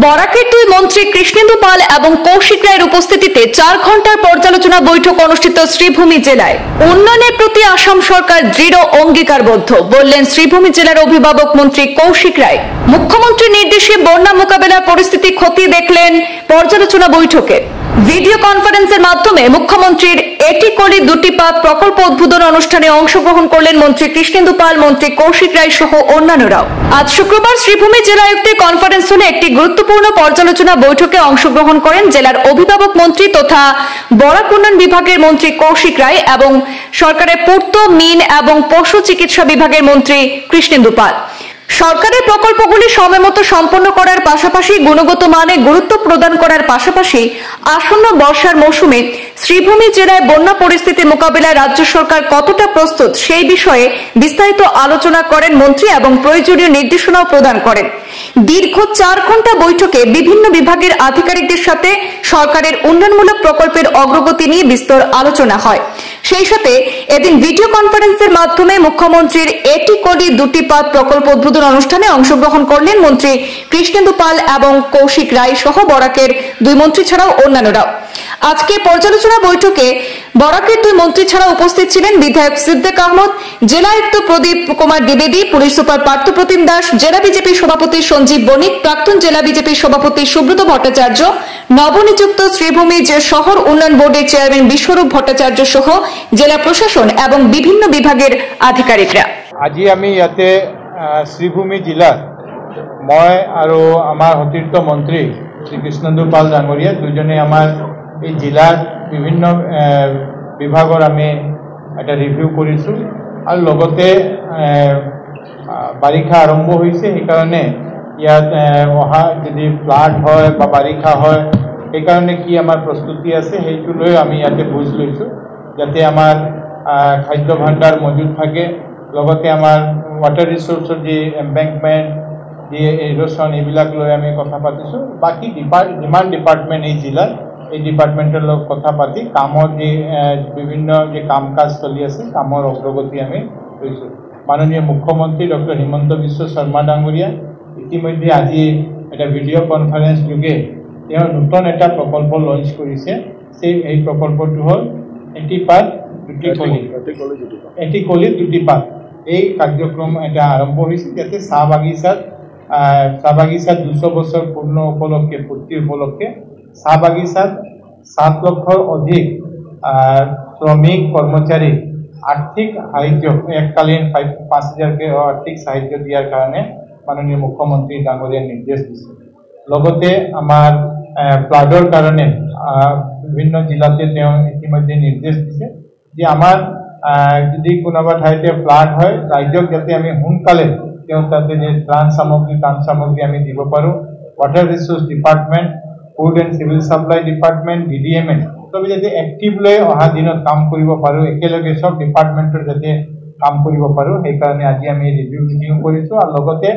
বরাকের দুই মন্ত্রী কৃষ্ণেন্দু পাল এবং কৌশিক রায়ের উপস্থিতিতে 4 ঘন্টার পর্যালোচনা বৈঠক অনুষ্ঠিত শ্রীভূমি জেলায়। উন্নয়নের প্রতি আসাম সরকার দৃঢ় অঙ্গীকারবদ্ধ বললেন শ্রীভূমি জেলার অভিভাবক মন্ত্রী কৌশিক রায়। মুখ্যমন্ত্রীর নির্দেশে বন্যা মোকাবেলার পরিস্থিতি খতিয়ে দেখলেন পর্যালোচনা বৈঠকে। ভিডিও কনফারেন্সের মাধ্যমে মুখ্যমন্ত্রীর এটি কলি দুটি পাত প্রকল্প উদ্বোধন অনুষ্ঠানে অংশগ্রহণ করলেন মন্ত্রী কৃষ্ণেন্দু পাল, মন্ত্রী কৌশিক রায় সহ অন্যান্যরাও। আজ শুক্রবার শ্রীভূমি জেলা আয়ুক্তের কনফারেন্স হলে একটি গুরুত্বপূর্ণ পর্যালোচনা বৈঠকে অংশগ্রহণ করেন জেলার অভিভাবক মন্ত্রী তথা বরাক উন্নয়ন বিভাগের মন্ত্রী কৌশিক রায় এবং সরকারের পূর্ত, মিন এবং পশু চিকিৎসা বিভাগের মন্ত্রী কৃষ্ণেন্দু পাল। সরকারের প্রকল্পগুলি সময়মতো সম্পন্ন করার পাশাপাশি গুণগত মানে গুরুত্ব প্রদান করার পাশাপাশি আসন্ন বর্ষার মৌসুমে শ্রীভূমি জেলায় বন্যা পরিস্থিতি মোকাবিলায় রাজ্য সরকার কতটা প্রস্তুত সেই বিষয়ে বিস্তারিত আলোচনা করেন মন্ত্রী এবং প্রয়োজনীয় নির্দেশনাও প্রদান করেন। দীর্ঘ 4 ঘন্টা বৈঠকে বিভিন্ন বিভাগের আধিকারিকদের সাথে সরকারের উন্নয়নমূলক প্রকল্পের অগ্রগতি নিয়ে বিস্তর আলোচনা হয়। সেই সাথে এদিন ভিডিও কনফারেন্সের মাধ্যমে মুখ্যমন্ত্রীর এটি কলি দুটি পাত প্রকল্প উদ্বোধন অনুষ্ঠানে অংশগ্রহণ করলেন মন্ত্রী কৃষ্ণেন্দু পাল এবং কৌশিক রায় সহ বরাকের দুই মন্ত্রী ছাড়াও অন্যান্যরাও। আজকে পর্যালোচনা বৈঠকে বরাকের দুই মন্ত্রী ছাড়া উপস্থিত ছিলেন বিধায়ক সিদ্দিক আহমদ, জেলা আয়ুক্ত প্রদীপ কুমার দ্বিবেদী, পুলিশ সুপার পার্থপ্রতিম দাস, জেলা বিজেপি সভাপতি সঞ্জীব বণিক, প্রাক্তন জেলা বিজেপি সভাপতি সুব্রত ভট্টাচার্য, নবনিযুক্ত শ্রীভূমি শহর উন্নয়ন বোর্ডের চেয়ারম্যান বিশ্বরূপ ভট্টাচার্য সহ জেলা প্রশাসন এবং বিভিন্ন বিভাগের আধিকারিকরা। আজি আমি ইয়াতে শ্রীভূমি জেলার মই আৰু আমাৰ সতীৰ্থ মন্ত্ৰী শ্ৰী কৃষ্ণেন্দু পাল ডাঙৰীয়া দুজনে আমাৰ এই জিলাৰ বিভিন্ন বিভাগৰ আমি এটা ৰিভিউ কৰিছোঁ আৰু লগতে বাৰিষা আৰম্ভ হৈছে, সেইকাৰণে ইয়াত অহা যদি ফ্লাড হয় বা বাৰিষা হয় সেইকাৰণে কি আমাৰ প্ৰস্তুতি আছে সেইটো লৈ আমি ইয়াতে বুজ লৈছোঁ, যাতে আমাৰ খাদ্য ভাণ্ডাৰ মজুত থাকে, লগতে আমাৰ ৱাটাৰ ৰিচোৰ্চৰ যি এম্বেংকমেণ্ট, যি ইৰোশ্যন এইবিলাক লৈ আমি কথা পাতিছোঁ। বাকী যিমান ডিপাৰ্টমেণ্ট এই জিলাৰ এই ডিপাৰ্টমেণ্টৰ লগত কথা পাতি কামৰ যি বিভিন্ন যে কাম কাজ চলি আছে কামৰ অগ্ৰগতি আমি লৈছোঁ। মাননীয় মুখ্যমন্ত্ৰী ডক্টৰ হিমন্ত বিশ্ব শৰ্মা ডাঙৰীয়া ইতিমধ্যে আজি এটা ভিডিঅ' কনফাৰেন্স যোগে তেওঁ নতুন এটা প্ৰকল্প লঞ্চ কৰিছে। এই প্ৰকল্পটো হ'ল এটি পাত দুটি কলি, এটি কলি দুটি পাত। এই কাৰ্যক্ৰম এটা আৰম্ভ হৈছে, যাতে চাহ বাগিচাত 200 বছৰ পূৰ্ণ উপলক্ষে পূৰ্তি উপলক্ষে চাহ বাগিচাত 7 লক্ষৰ অধিক শ্ৰমিক কৰ্মচাৰী আৰ্থিক সাহায্য এককালীন 5,000কে আৰ্থিক সাহায্য দিয়াৰ কাৰণে মাননীয় মুখ্যমন্ত্ৰী ডাঙৰীয়াই নিৰ্দেশ দিছে। লগতে আমাৰ ফ্লাডৰ কাৰণে বিভিন্ন জিলাতে তেওঁ ইতিমধ্যে নিৰ্দেশ দিছে যে আমাৰ যদি কোনোবা ঠাইতে ফ্লাড হয় ৰাজ্যক যাতে আমি সোনকালে তেওঁ তাতে যে ত্ৰাণ সামগ্ৰী আমি দিব পাৰোঁ। Water resource department, food and civil supply department, DDMA চবে যাতে এক্টিভ লৈ অহা দিনত কাম কৰিব পাৰোঁ, একেলগে চব ডিপাৰ্টমেণ্টৰ যাতে কাম কৰিব পাৰোঁ, সেইকাৰণে আজি আমি ৰিভিউ মিটিং কৰিছোঁ। আৰু লগতে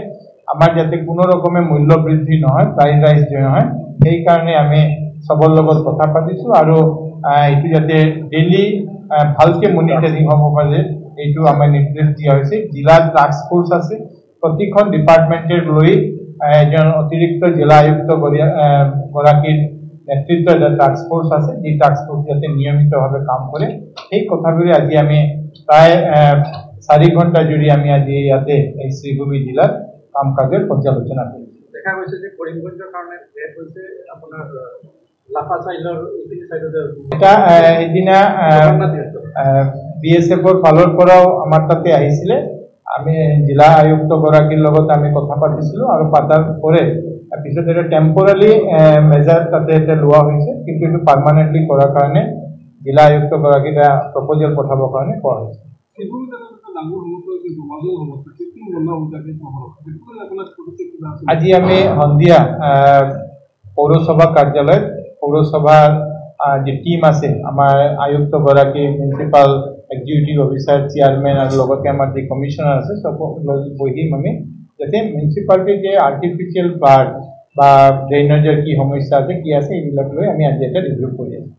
আমাৰ যাতে কোনো ৰকমে মূল্য বৃদ্ধি নহয়, প্ৰাইজ ৰাইজ নহয়, সেইকাৰণে আমি চবৰ লগত কথা পাতিছোঁ আৰু এইটো যাতে ডেইলি ভালকৈ মনিটৰিং হ'ব পাৰে এইটো আমাৰ নিৰ্দেশ দিয়া হৈছে। জিলাত টাস্ক ফ'ৰ্চ আছে, প্ৰতিখন ডিপাৰ্টমেণ্টে লৈ এজন অতিৰিক্ত জিলা আয়ুক্ত গৰাকীৰ নেতৃত্বত এটা টাস্ক ফ'ৰ্চ আছে, যি টাস্ক ফ'ৰ্চ যাতে নিয়মিতভাৱে কাম কৰে। সেই কথাবোৰে আজি আমি প্ৰায় 4 ঘণ্টা জুৰি আমি আজি ইয়াতে এই শ্ৰীভূমি জিলাৰ কাম কাজৰ পৰ্যালোচনা কৰিছোঁ। দেখা গৈছে যে কৰিমগঞ্জৰ কাৰণে হৈছে আপোনাৰ লাফা চাইলৰ এইখিনি চাইডতে এটা সেইদিনা BSFৰ ফালৰ পৰাও আমাৰ তাতে আহিছিলে। আমি জিলা আয়ুক্ত গৰাকীৰ লগত আমি কথা পাতিছিলোঁ আৰু পাতাৰ পৰে পিছত এটা টেম্পৰাৰী মেজাৰ তাতে এটা লোৱা হৈছে, কিন্তু এইটো পাৰ্মানেণ্টলি কৰাৰ কাৰণে জিলা আয়ুক্ত গৰাকী এটা প্ৰপ'জেল পঠাবৰ কাৰণে কোৱা হৈছে। আজি আমি সন্ধিয়া পৌৰসভা কাৰ্যালয়ত পৌৰসভাৰ যি টিম আছে আমাৰ আয়ুক্তগৰাকী, মিউনিচিপাল এক্সিকিউটিভ অফিচাৰ, চেয়াৰমেন আৰু লগতে আমাৰ যি কমিশ্যনাৰ আছে চব বহিম আমি, যাতে মিউনিচিপালিটিৰ যে আৰ্টিফিচিয়েল ফ্লাড বা ড্ৰেইনেজৰ কি সমস্যা আছে কি আছে এইবিলাক লৈ আমি আজি এটা ৰিভিউ কৰি আছোঁ।